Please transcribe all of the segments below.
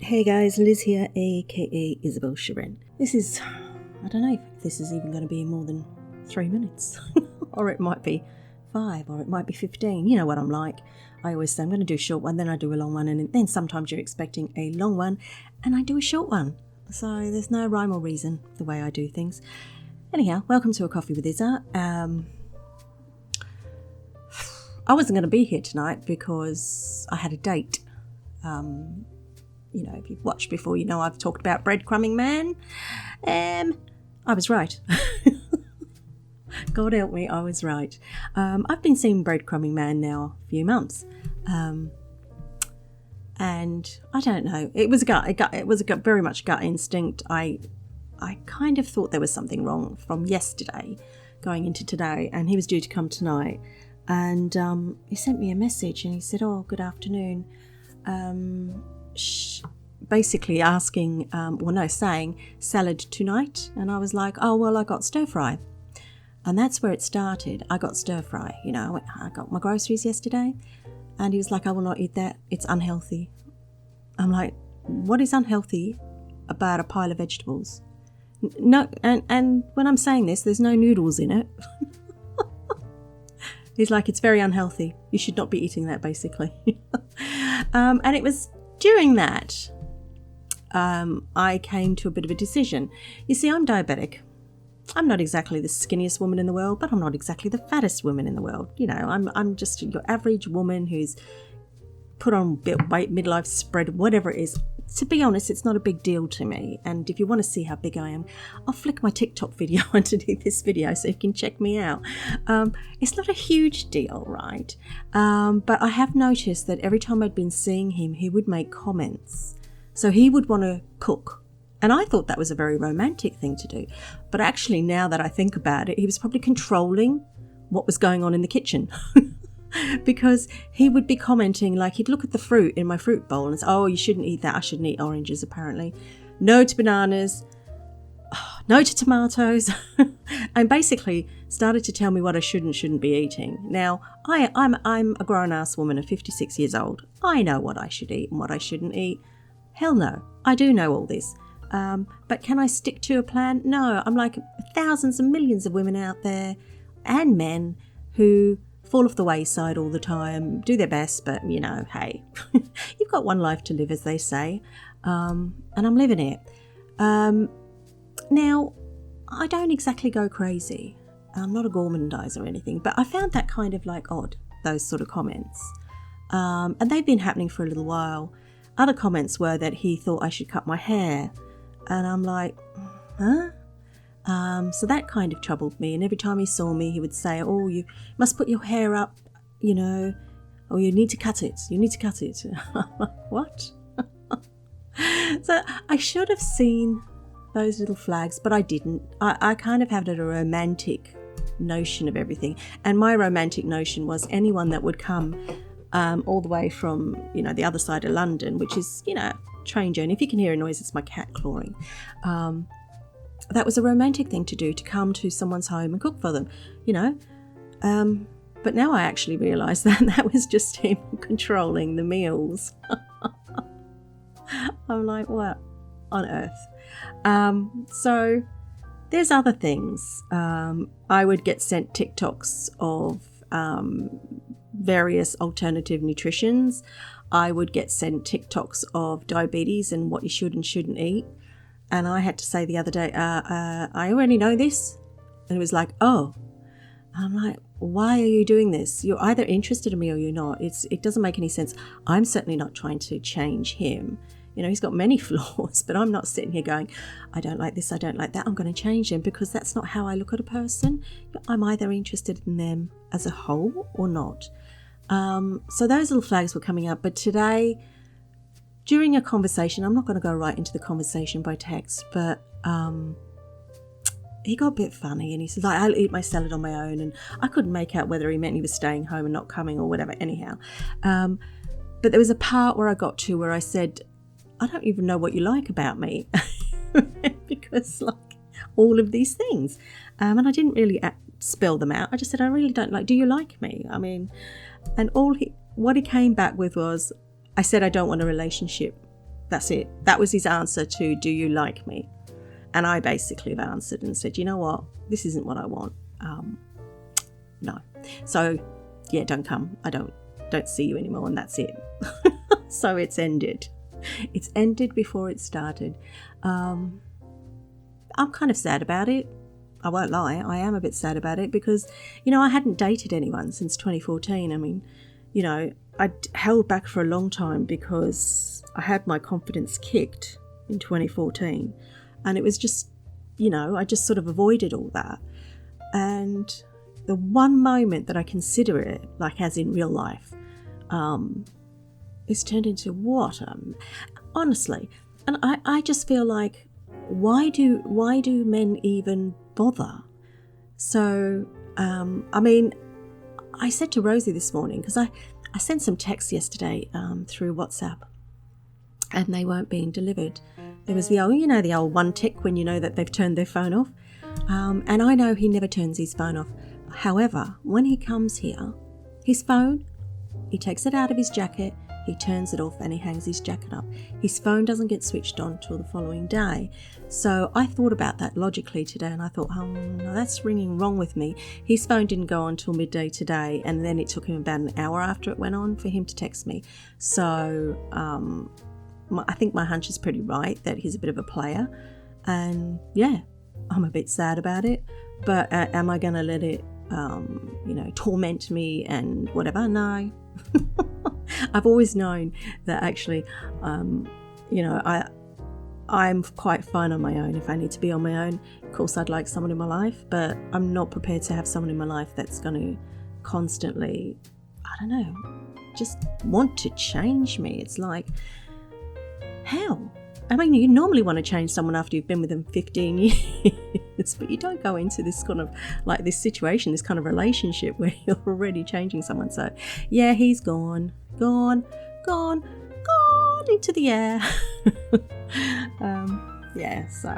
Hey guys, Liz here, aka Isabelle Cheren. I don't know if this is even going to be more than 3 minutes. Or it might be 5, or it might be 15. You know what I'm like. I always say I'm going to do a short one, then I do a long one, and then sometimes you're expecting a long one, and I do a short one. So there's no rhyme or reason the way I do things. Anyhow, welcome to A Coffee with Isa. I wasn't going to be here tonight because I had a date. If you've watched before, you know I've talked about Breadcrumbing Man. I was right. God help me, I was right. I've been seeing Breadcrumbing Man now a few months. And I don't know. It was very much gut instinct. I kind of thought there was something wrong from yesterday going into today, and he was due to come tonight. And he sent me a message and he said, "Oh, good afternoon." Basically asking, saying salad tonight. And I was like, oh, well, I got stir fry. And that's where it started. I got stir fry. I got my groceries yesterday. And he was like, I will not eat that. It's unhealthy. I'm like, what is unhealthy about a pile of vegetables? No, and when I'm saying this, there's no noodles in it. He's like, it's very unhealthy. You should not be eating that, basically. And it was during that I came to a bit of a decision. You see, I'm diabetic. I'm not exactly the skinniest woman in the world, but I'm not exactly the fattest woman in the world. I'm just your average woman who's put on weight, midlife spread, whatever it is. To be honest, it's not a big deal to me. And if you want to see how big I am, I'll flick my TikTok video underneath this video so you can check me out. It's not a huge deal, right? But I have noticed that every time I'd been seeing him, he would make comments. So he would want to cook. And I thought that was a very romantic thing to do. But actually, now that I think about it, he was probably controlling what was going on in the kitchen. Because he would be commenting, like he'd look at the fruit in my fruit bowl and say, oh, you shouldn't eat that. I shouldn't eat oranges, apparently. No to bananas. No to tomatoes. And basically started to tell me what I shouldn't be eating. Now, I'm a grown-ass woman of 56 years old. I know what I should eat and what I shouldn't eat. Hell no. I do know all this. But can I stick to a plan? No. I'm like thousands and millions of women out there and men who fall off the wayside all the time, do their best, but hey, you've got one life to live, as they say, and I'm living it. Now, I don't exactly go crazy. I'm not a gourmandizer or anything, but I found that kind of like odd, those sort of comments. And they've been happening for a little while. Other comments were that he thought I should cut my hair, and I'm like, huh? So that kind of troubled me, and every time he saw me, he would say, oh, you must put your hair up, or you need to cut it. You need to cut it. I'm like, what? So I should have seen those little flags, but I didn't. I kind of had a romantic notion of everything, and my romantic notion was anyone that would come all the way from, the other side of London, which is, train journey. If you can hear a noise, it's my cat clawing. That was a romantic thing to do, to come to someone's home and cook for them, But now I actually realise that was just him controlling the meals. I'm like, what on earth? So there's other things. I would get sent TikToks of various alternative nutritions. I would get sent TikToks of diabetes and what you should and shouldn't eat. And I had to say the other day, I already know this. And it was like, oh. I'm like, why are you doing this? You're either interested in me or you're not. It doesn't make any sense. I'm certainly not trying to change him. He's got many flaws, but I'm not sitting here going, I don't like this, I don't like that, I'm going to change him, because that's not how I look at a person. I'm either interested in them as a whole or not. So those little flags were coming up. But today, during a conversation, I'm not going to go right into the conversation by text, but he got a bit funny, and he says, I'll eat my salad on my own, and I couldn't make out whether he meant he was staying home and not coming or whatever, anyhow. But there was a part where I got to where I said, I don't even know what you like about me, because like all of these things. And I didn't really spell them out. I just said, I really don't like, do you like me? I mean, and what he came back with was, I said, I don't want a relationship. That's it. That was his answer to, do you like me? And I basically have answered and said, you know what? This isn't what I want. No. So, yeah, don't come. I don't see you anymore, and that's it. So it's ended. It's ended before it started. I'm kind of sad about it. I won't lie. I am a bit sad about it because, I hadn't dated anyone since 2014. I mean, I'd held back for a long time because I had my confidence kicked in 2014. And it was just, I just sort of avoided all that. And the one moment that I consider it, like as in real life, it's turned into what? Honestly. And I just feel like, why do men even bother? So, I said to Rosie this morning, because I sent some texts yesterday through WhatsApp, and they weren't being delivered. There was the old one tick when you know that they've turned their phone off. And I know he never turns his phone off. However, when he comes here, his phone, he takes it out of his jacket, he turns it off and he hangs his jacket up. His phone doesn't get switched on till the following day. So I thought about that logically today, and I thought, oh no, that's ringing wrong with me. His phone didn't go on till midday today, and then it took him about an hour after it went on for him to text me. So I think my hunch is pretty right that he's a bit of a player. And yeah, I'm a bit sad about it. But am I going to let it, torment me and whatever? No. I've always known that actually, I'm quite fine on my own if I need to be on my own. Of course, I'd like someone in my life, but I'm not prepared to have someone in my life that's going to constantly, just want to change me. It's like, how? I mean, you normally want to change someone after you've been with them 15 years, but you don't go into this kind of, like this situation, this kind of relationship where you're already changing someone. So, yeah, he's gone into the air. So,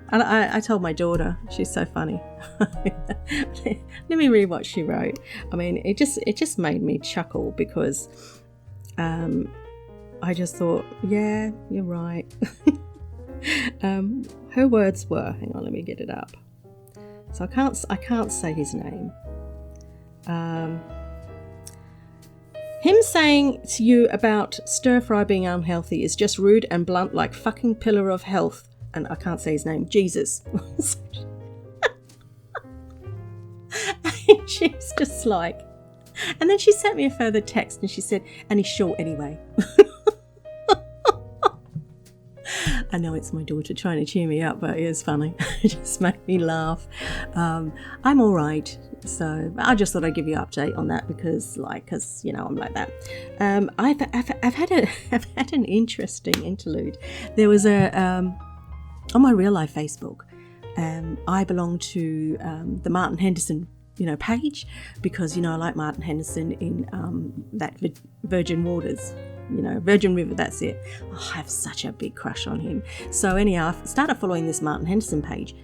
and I told my daughter, she's so funny. Let me read what she wrote. I mean, it just made me chuckle because, I just thought, yeah, you're right. Her words were, hang on, let me get it up. So I can't say his name. Him saying to you about stir fry being unhealthy is just rude and blunt, like fucking pillar of health. And I can't say his name. Jesus. And she's just like, and then she sent me a further text and she said, and he's short anyway. I know it's my daughter trying to cheer me up, but it was funny. It just made me laugh. I'm all right. So I just thought I'd give you an update on that because I'm like that. I've had an interesting interlude. There was on my real life Facebook. I belong to the Martin Henderson page because I like Martin Henderson in that Virgin Waters. Virgin River, that's it. Oh, I have such a big crush on him. So anyhow, I started following this Martin Henderson page.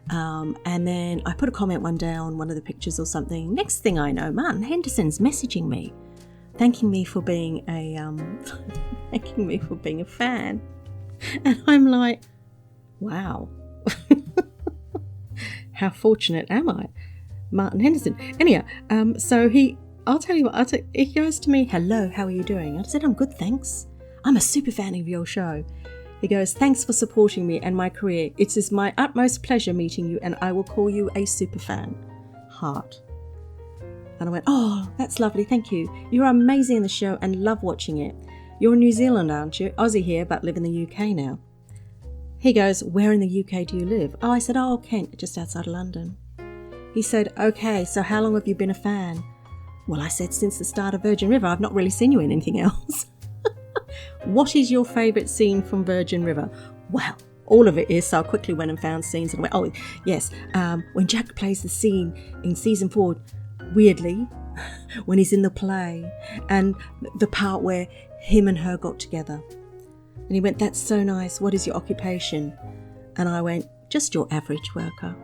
And then I put a comment one day on one of the pictures or something. Next thing I know, Martin Henderson's messaging me, thanking me for being a fan. And I'm like, wow. How fortunate am I? Martin Henderson. Anyhow, so I'll tell you what, he goes to me, hello, how are you doing? I said, I'm good, thanks. I'm a super fan of your show. He goes, thanks for supporting me and my career. It is my utmost pleasure meeting you and I will call you a super fan. Heart. And I went, oh, that's lovely, thank you. You're amazing in the show and love watching it. You're in New Zealand, aren't you? Aussie here, but live in the UK now. He goes, where in the UK do you live? Oh, I said, oh, Kent, just outside of London. He said, okay, so how long have you been a fan? Well, I said, since the start of Virgin River. I've not really seen you in anything else. What is your favourite scene from Virgin River? Well, all of it is. So I quickly went and found scenes and went, oh, yes. When Jack plays the scene in season 4, weirdly, when he's in the play, and the part where him and her got together. And he went, that's so nice. What is your occupation? And I went, just your average worker.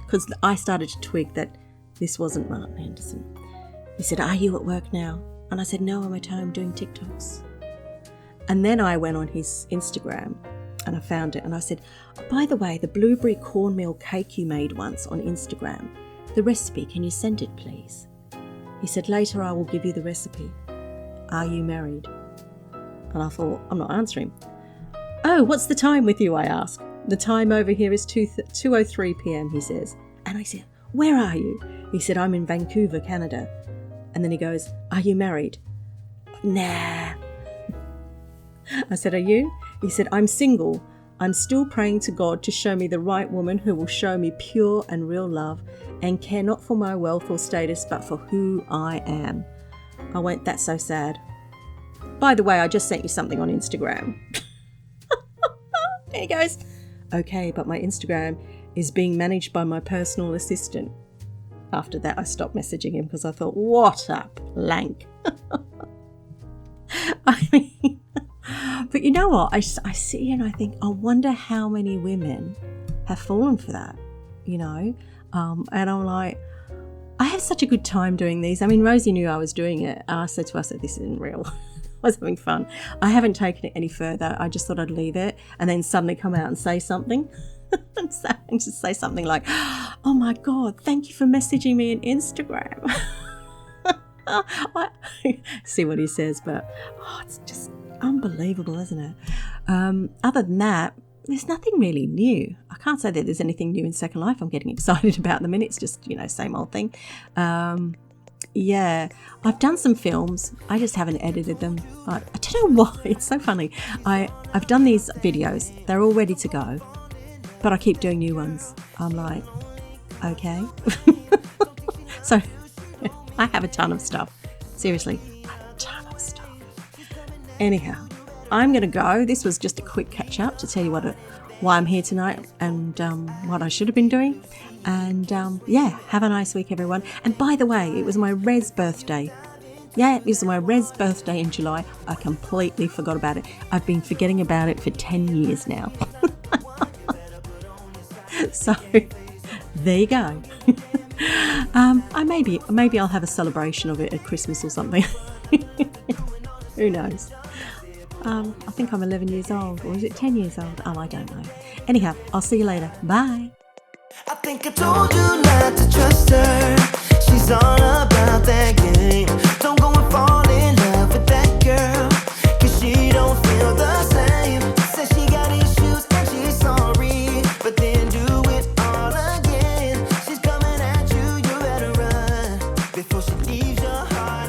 Because I started to twig that this wasn't Martin Henderson. He said, are you at work now? And I said, no, I'm at home doing TikToks. And then I went on his Instagram and I found it and I said, by the way, the blueberry cornmeal cake you made once on Instagram, the recipe, can you send it please? He said, later I will give you the recipe. Are you married? And I thought, I'm not answering. Oh, what's the time with you, I asked. The time over here is 2:03 p.m, he says. And I said, where are you? He said, I'm in Vancouver, Canada. And then he goes, are you married? Nah. I said, are you? He said, I'm single. I'm still praying to God to show me the right woman who will show me pure and real love and care not for my wealth or status, but for who I am. I went, that's so sad. By the way, I just sent you something on Instagram. And he goes, okay, but my Instagram is being managed by my personal assistant. After that, I stopped messaging him because I thought, what a plank. I mean, but you know what? I sit here and I think, I wonder how many women have fallen for that, you know? And I'm like, I have such a good time doing these. I mean, Rosie knew I was doing it. I said to us that this isn't real. I was having fun. I haven't taken it any further. I just thought I'd leave it and then suddenly come out and say something. And just say something like, oh my God, thank you for messaging me on Instagram. See what he says, but it's just unbelievable, isn't it? Other than that, there's nothing really new. I can't say that there's anything new in Second Life I'm getting excited about at the minute. It's just, same old thing. Yeah, I've done some films. I just haven't edited them. I don't know why. It's so funny. I've done these videos. They're all ready to go, but I keep doing new ones. I'm like, okay. So I have a ton of stuff. Seriously, I have a ton of stuff. Anyhow, I'm going to go. This was just a quick catch up to tell you why I'm here tonight and what I should have been doing. And yeah, have a nice week, everyone. And by the way, it was my Res birthday. Yeah, it was my Res birthday in July. I completely forgot about it. I've been forgetting about it for 10 years now. So there you go. Maybe I'll have a celebration of it at Christmas or something. Who knows? I think I'm 11 years old, or is it 10 years old? Oh, I don't know. Anyhow, I'll see you later. Bye. I think I told you not to trust her. She's all about that game. Don't go and fall in love with that girl, 'cause she don't feel the same. Says she got issues and she's sorry, but then do it all again. She's coming at you, you better run before she leaves your heart.